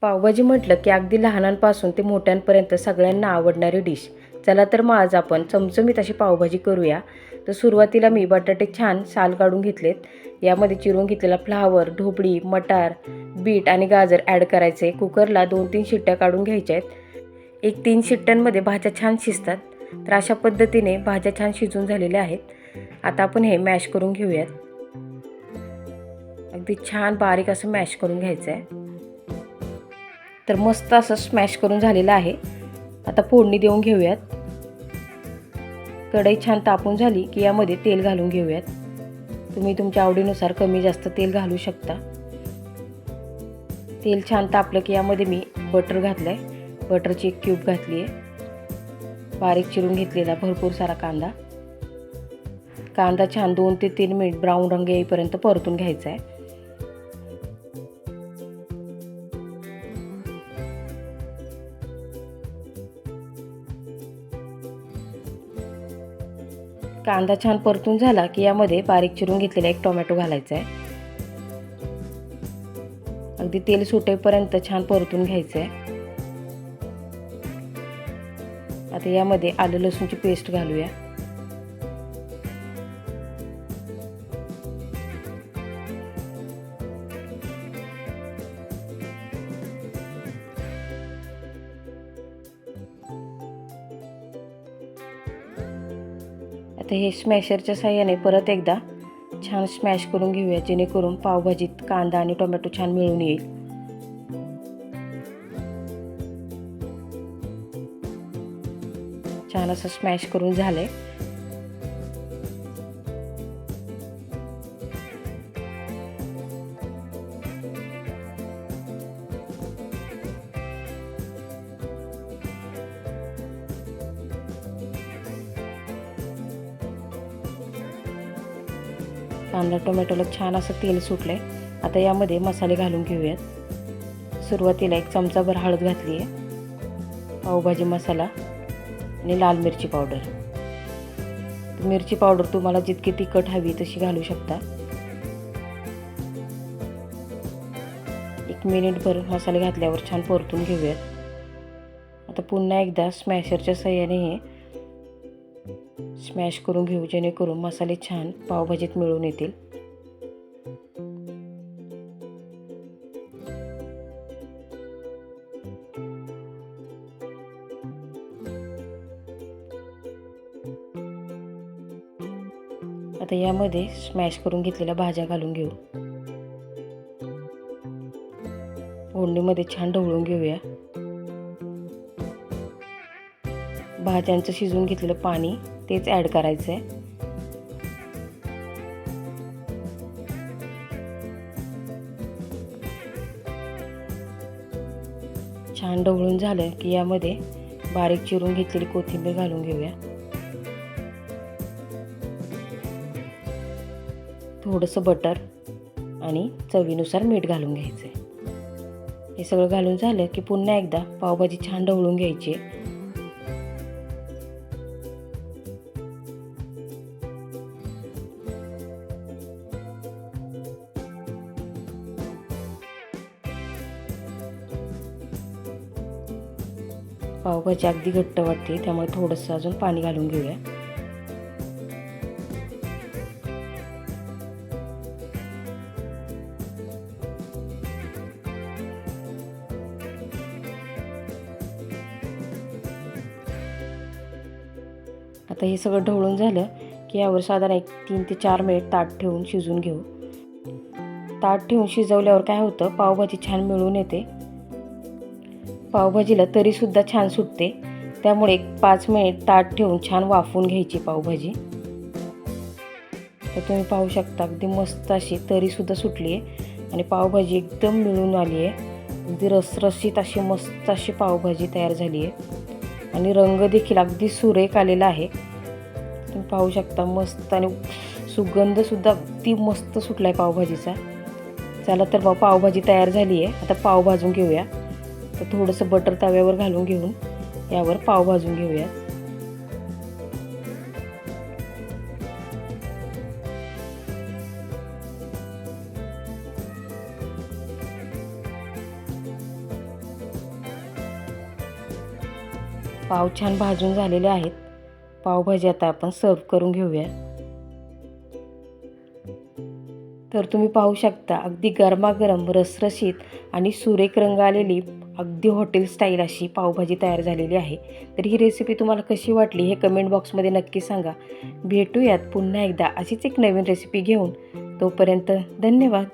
पावभाजी म्हटलं की अगदी लहानांपासून ते मोठ्यांपर्यंत सगळ्यांना आवडणारी डिश. चला तर मग आज आपण चमचमीत अशी पावभाजी करूया. तर सुरुवातीला मी बटाटे छान साल काढून घेतलेत. यामध्ये चिरून घेतलेला फ्लावर, ढोबळी, मटार, बीट आणि गाजर ॲड करायचे. कुकरला 2-3 शिट्ट्या काढून घ्यायच्या आहेत. 1-3 शिट्ट्यांमध्ये भाज्या छान शिजतात. तर अशा पद्धतीने भाज्या छान शिजून झालेल्या आहेत. आता आपण हे मॅश करून घेऊयात. अगदी छान बारीक असं मॅश करून घ्यायचं आहे. तर मस्त असं स्मॅश करून झालेलं आहे. आता फोडणी देऊन घेऊयात. कढई छान तापून झाली की यामध्ये तेल घालून घेऊयात. तुम्ही तुमच्या आवडीनुसार कमी जास्त तेल घालू शकता. तेल छान तापलं की यामध्ये मी बटर घातलं आहे. बटरची एक क्यूब घातली आहे. बारीक चिरून घेतलेला भरपूर सारा कांदा. कांदा छान 2 ते 3 मिनिट ब्राऊन रंग येईपर्यंत परतून घ्यायचा आहे. कांदा छान परतून झाला की यामध्ये बारीक चिरून घेतलेला एक टोमॅटो घालायचा आहे. अगदी तेल सुटेपर्यंत छान परतून घ्यायचं आहे. आता यामध्ये आलं लसूणची पेस्ट घालूया. आता हे स्मॅशरच्या साहाय्याने परत एकदा छान स्मॅश करून घेऊया, जेणेकरून पावभाजीत कांदा आणि टोमॅटो छान मिळून येईल. छान असं स्मॅश करून झालंय. कांदा टोमॅटोला छान असं तेल सुटलंय. आता यामध्ये मसाले घालून घेऊयात. सुरुवातीला 1 चमचाभर हळद घातली आहे, पावभाजी मसाला आणि लाल मिरची पावडर. मिरची पावडर तुम्हाला जितकी तिखट हवी तशी घालू शकता. 1 मिनिटभर मसाले घातल्यावर छान परतून घेऊयात. आता पुन्हा एकदा स्मॅशरच्या साहाय्याने हे स्मॅश करून घेऊ, जेणेकरून मसाले छान पावभाजीत मिळून येतील. आता यामध्ये स्मॅश करून घेतलेल्या भाज्या घालून घेऊ. फोडणीमध्ये छान ढवळून घेऊया. भाज्यांचं शिजवून घेतलेलं पाणी तेच ॲड करायचं आहे. छान ढवळून झालं की यामध्ये बारीक चिरून घेतलेली कोथिंबीर घालून घेऊया. थोडंसं बटर आणि चवीनुसार मीठ घालून घ्यायचं आहे. हे सगळं घालून झालं की पुन्हा एकदा पावभाजी छान ढवळून घ्यायची. पावभाजी अगदी घट्ट वाटते, त्यामुळे थोडंसं अजून पाणी घालून घेऊया. आता हे सगळं ढवळून झालं की यावर साधारण 3 ते 4 मिनिट ताट ठेवून शिजवून घेऊ. ताट ठेवून शिजवल्यावर काय होतं, पावभाजी छान मिळून येते. पावभाजीला तरीसुद्धा छान सुटते. त्यामुळे 5 मिनिट ताट ठेवून छान वाफवून घ्यायची पावभाजी. तर तुम्ही पाहू शकता अगदी मस्त अशी तरीसुद्धा सुटली आहे आणि पावभाजी एकदम मिळून आली आहे. अगदी रसरशीत अशी मस्त अशी पावभाजी तयार झाली आहे आणि रंग देखील अगदी सुरेख आलेला आहे. तुम्ही पाहू शकता मस्त, आणि सुगंधसुद्धा अगदी मस्त सुटला आहे पावभाजीचा. चला तर मग पावभाजी तयार झाली आहे. आता पाव भाजून घेऊया. तर थोडंसं बटर तव्यावर घालून घेऊन यावर पाव भाजून घेऊया. पाव छान भाजून झालेले आहेत. पावभाजी आता आपण सर्व करून घेऊया. तर तुम्ही पाहू शकता अगदी गरमागरम रसरशीत आणि सुरेख रंग आलेली अगदी हॉटेल स्टाईल अशी पावभाजी तयार झालेली आहे. तर ही रेसिपी तुम्हाला कशी वाटली हे कमेंट बॉक्समध्ये नक्की सांगा. भेटूयात पुन्हा एकदा अशीच एक नवीन रेसिपी घेऊन. तोपर्यंत धन्यवाद.